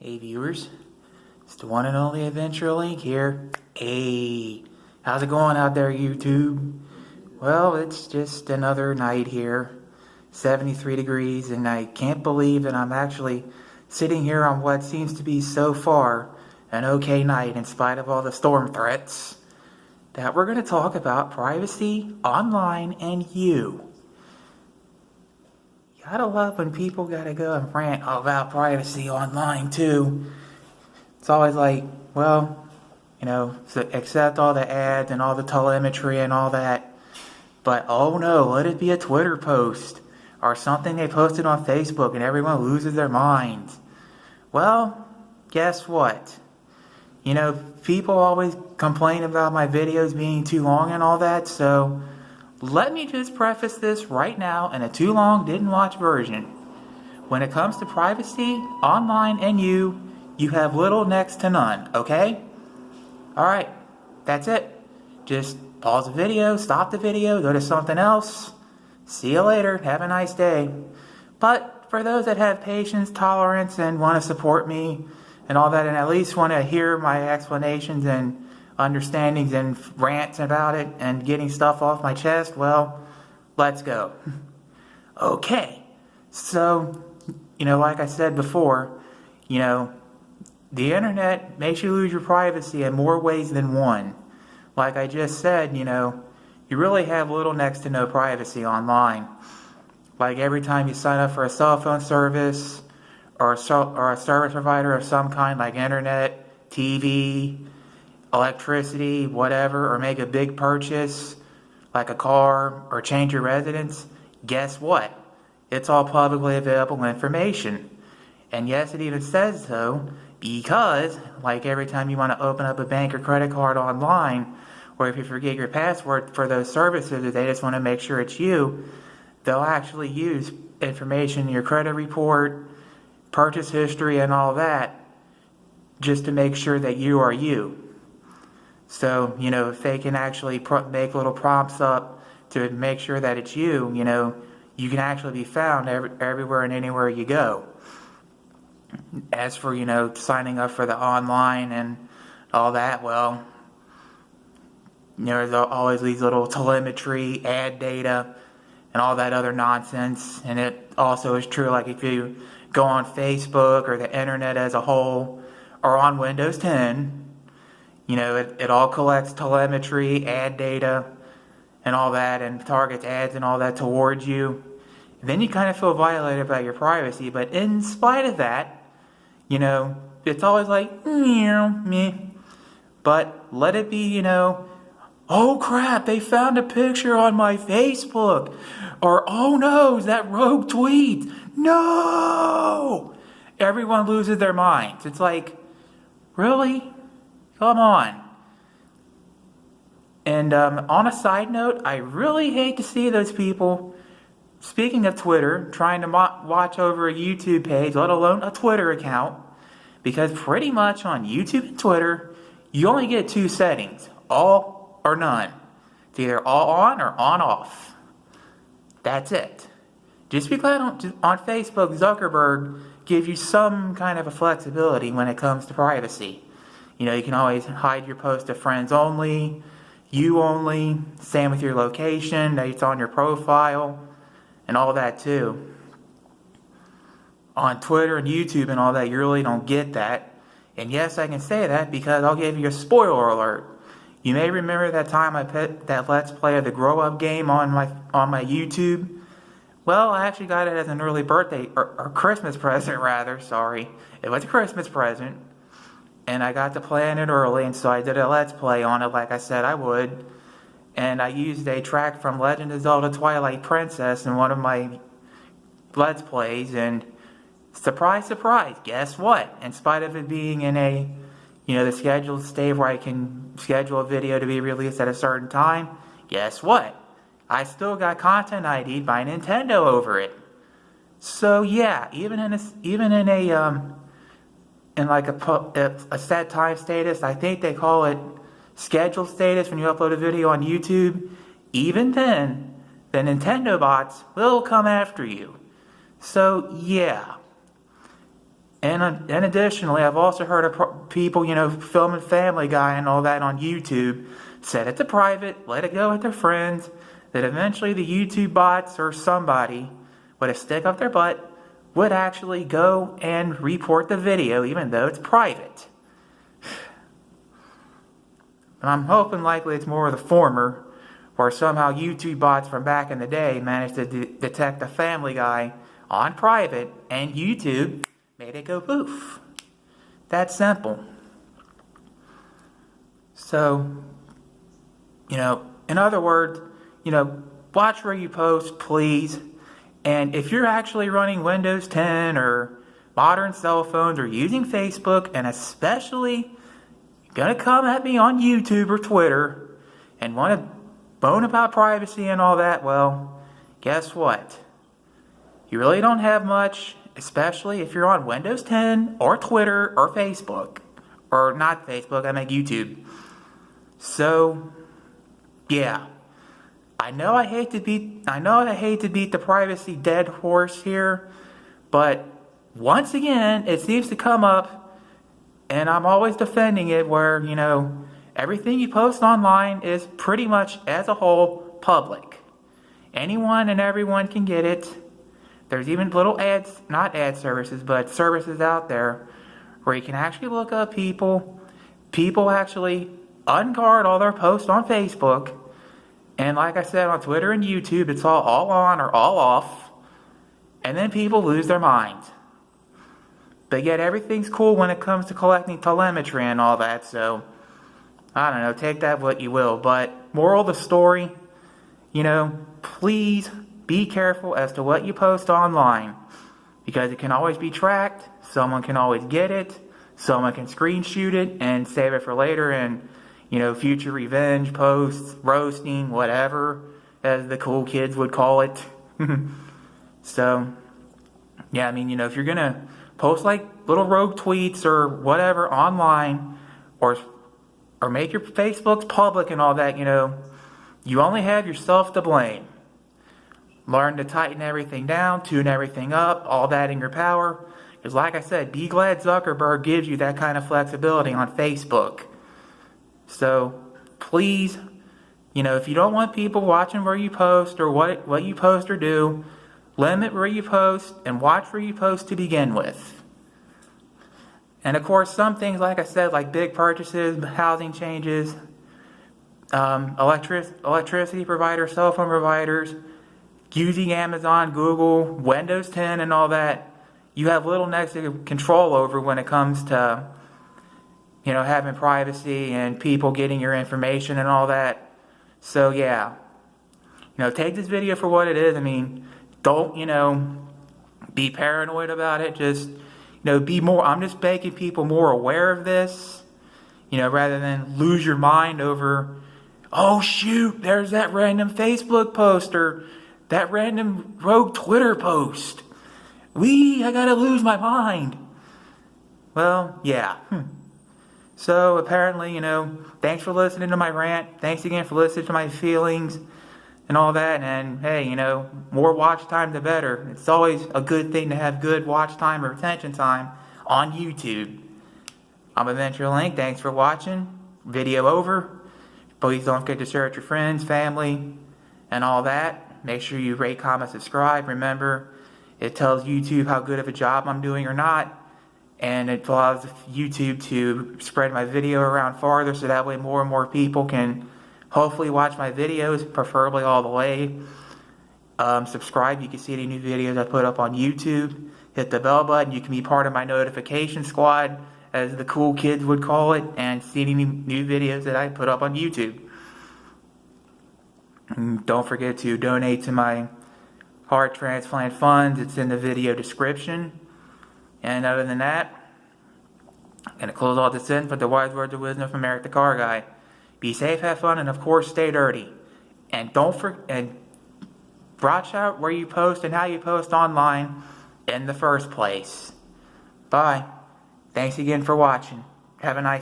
Hey viewers, it's the one and only Adventure Link here. Hey, how's it going out there, YouTube? Well, it's just another night here, 73 degrees, and I can't believe that I'm actually sitting here on what seems to be so far an okay night in spite of all the storm threats. That we're going to talk about privacy, online, and you. Gotta love when people gotta go and rant about privacy online too. It's always like, well, accept all the ads and all the telemetry and all that. But oh no, let it be a Twitter post or something they posted on Facebook and everyone loses their minds. Well, guess what? People always complain about my videos being too long and all that, so let me just preface this right now in a too long didn't watch version. When it comes to privacy, online, and you have little next to none, okay? Alright, that's it. Just pause the video, stop the video, go to something else. See you later, have a nice day. But for those that have patience, tolerance, and want to support me and all that, and at least want to hear my explanations and understandings and rants about it and getting stuff off my chest, well, let's go. Okay, so, like I said before, the internet makes you lose your privacy in more ways than one. Like I just said, you really have little next to no privacy online. Like every time you sign up for a cell phone service or a service provider of some kind, like internet, TV, electricity, whatever, or make a big purchase like a car or change your residence, guess what? It's all publicly available information. And yes, it even says so because, like every time you want to open up a bank or credit card online, or if you forget your password for those services, or they just want to make sure it's you, they'll actually use information in your credit report, purchase history, and all that just to make sure that you are you. So, if they can actually make little prompts up to make sure that it's you, you can actually be found everywhere and anywhere you go. As for, signing up for the online and all that, well, there's always these little telemetry, ad data, and all that other nonsense. And it also is true, like if you go on Facebook or the internet as a whole, or on Windows 10, it all collects telemetry, ad data, and all that, and targets ads and all that towards you. And then you kind of feel violated about your privacy. But in spite of that, it's always like, me. But let it be, oh crap, they found a picture on my Facebook. Or, oh no, is that rogue tweet? No! Everyone loses their minds. It's like, really? Come on. And on a side note, I really hate to see those people, speaking of Twitter, trying to watch over a YouTube page, let alone a Twitter account, because pretty much on YouTube and Twitter, you only get two settings, all or none. It's either all on or on off. That's it. Just because on Facebook, Zuckerberg gives you some kind of a flexibility when it comes to privacy. You can always hide your post to friends only, you only, same with your location, that it's on your profile, and all that too. On Twitter and YouTube and all that, you really don't get that. And yes, I can say that because I'll give you a spoiler alert. You may remember that time I put that Let's Play of the Grow Up game on my YouTube. Well, I actually got it as an early birthday, or Christmas present rather, sorry. It was a Christmas present. And I got to play on it early, and so I did a Let's Play on it like I said I would. And I used a track from Legend of Zelda Twilight Princess in one of my Let's Plays, and surprise, surprise, guess what? In spite of it being in the scheduled state where I can schedule a video to be released at a certain time, guess what? I still got content ID'd by Nintendo over it. So yeah, even in a set time status, I think they call it scheduled status when you upload a video on YouTube, even then, the Nintendo bots will come after you. So yeah. And additionally, I've also heard of people, filming Family Guy and all that on YouTube, set it to private, let it go with their friends, that eventually the YouTube bots or somebody with a stick up their butt would actually go and report the video, even though it's private. And I'm hoping likely it's more of the former, where somehow YouTube bots from back in the day managed to detect a Family Guy on private, and YouTube made it go poof. That simple. So, in other words, watch where you post, please. And if you're actually running Windows 10 or modern cell phones or using Facebook, and especially gonna come at me on YouTube or Twitter and want to bone about privacy and all that, well, guess what? You really don't have much, especially if you're on Windows 10 or Twitter or Facebook. Or not Facebook, I mean YouTube. So, yeah. I know I hate to beat the privacy dead horse here, but once again, it seems to come up, and I'm always defending it, where, everything you post online is pretty much, as a whole, public. Anyone and everyone can get it. There's even little ads, not ad services, but services out there where you can actually look up people. People actually unguard all their posts on Facebook. And like I said, on Twitter and YouTube, it's all on or all off. And then people lose their minds. But yet everything's cool when it comes to collecting telemetry and all that. So, I don't know, take that what you will. But moral of the story, please be careful as to what you post online. Because it can always be tracked. Someone can always get it. Someone can screenshot it and save it for later and future revenge posts, roasting, whatever, as the cool kids would call it. So, yeah, if you're going to post like little rogue tweets or whatever online, or make your Facebooks public and all that, you only have yourself to blame. Learn to tighten everything down, tune everything up, all that in your power. Because like I said, be glad Zuckerberg gives you that kind of flexibility on Facebook. So, please, if you don't want people watching where you post or what you post or do, limit where you post and watch where you post to begin with. And of course, some things, like I said, like big purchases, housing changes, electricity providers, cell phone providers, using Amazon, Google, Windows 10 and all that, you have little negative control over when it comes to having privacy and people getting your information and all that. So, yeah. Take this video for what it is. Don't, be paranoid about it. Just, be more, I'm just making people more aware of this, rather than lose your mind over, oh, shoot, there's that random Facebook post or that random rogue Twitter post. I gotta lose my mind. Well, yeah. So, apparently, thanks for listening to my rant. Thanks again for listening to my feelings and all that. And, hey, more watch time, the better. It's always a good thing to have good watch time or retention time on YouTube. I'm Adventure Link. Thanks for watching. Video over. Please don't forget to share it with your friends, family, and all that. Make sure you rate, comment, subscribe. Remember, it tells YouTube how good of a job I'm doing or not. And it allows YouTube to spread my video around farther, so that way more and more people can hopefully watch my videos, preferably all the way. Subscribe, you can see any new videos I put up on YouTube. Hit the bell button, you can be part of my notification squad, as the cool kids would call it, and see any new videos that I put up on YouTube. And don't forget to donate to my heart transplant funds. It's in the video description. And other than that, I'm going to close all this in with the wise words of wisdom from Eric the Car Guy. Be safe, have fun, and of course, stay dirty. And watch out where you post and how you post online in the first place. Bye. Thanks again for watching. Have a nice